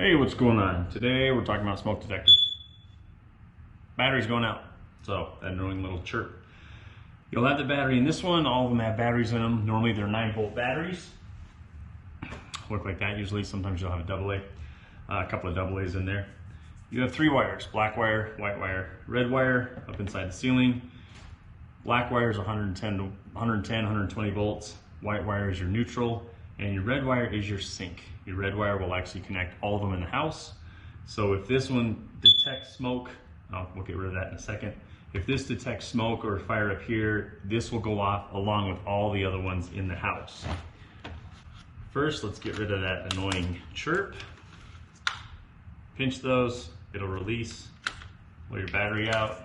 Hey, what's going on? Today we're talking about smoke detectors. Battery's going out, so that annoying little chirp. You'll have the battery in this one. All of them have batteries in them. Normally they're 9-volt batteries. Look like that usually. Sometimes you'll have a AA, a couple of AA's in there. You have 3 wires: black wire, white wire, red wire up inside the ceiling. Black wire is 120 volts. White wire is your neutral, and your red wire is your sink. Your red wire will actually connect all of them in the house. So if this one detects smoke, we'll get rid of that in a second. If this detects smoke or fire up here, this will go off along with all the other ones in the house. First, let's get rid of that annoying chirp. Pinch those, it'll release. Pull your battery out.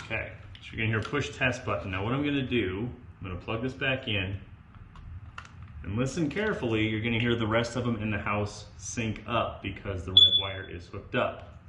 Okay, so you're gonna hear push test button. Now what I'm gonna do, I'm gonna plug this back in, and listen carefully. You're gonna hear the rest of them in the house sync up because the red wire is hooked up.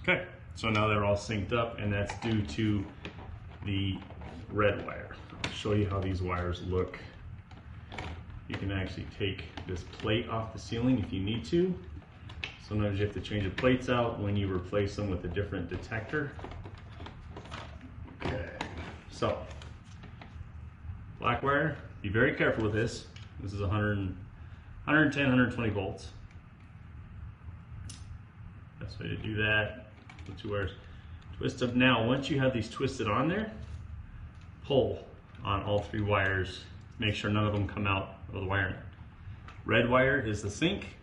Okay, so now they're all synced up, and that's due to the red wire. I'll show you how these wires look. You can actually take this plate off the ceiling if you need to. Sometimes you have to change the plates out when you replace them with a different detector. Okay, so black wire, be very careful with this. This is 110, 120 volts. Best way to do that. The 2 wires twist up. Now once you have these twisted on there, pull on all 3 wires. Make sure none of them come out of the wiring. Red wire is the sink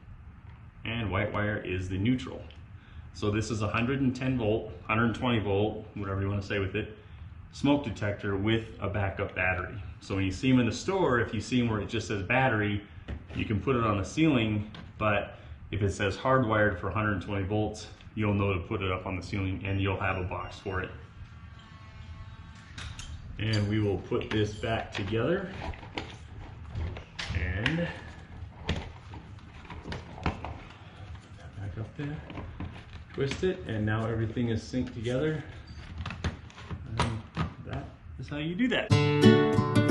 and white wire is the neutral. So this is 110 volt, 120 volt, whatever you want to say with it, smoke detector with a backup battery. So when you see them in the store, if you see them where it just says battery, you can put it on the ceiling, but if it says hardwired for 120 volts, you'll know to put it up on the ceiling and you'll have a box for it. And we will put this back together and back up there, twist it, and now everything is synced together. And that is how you do that.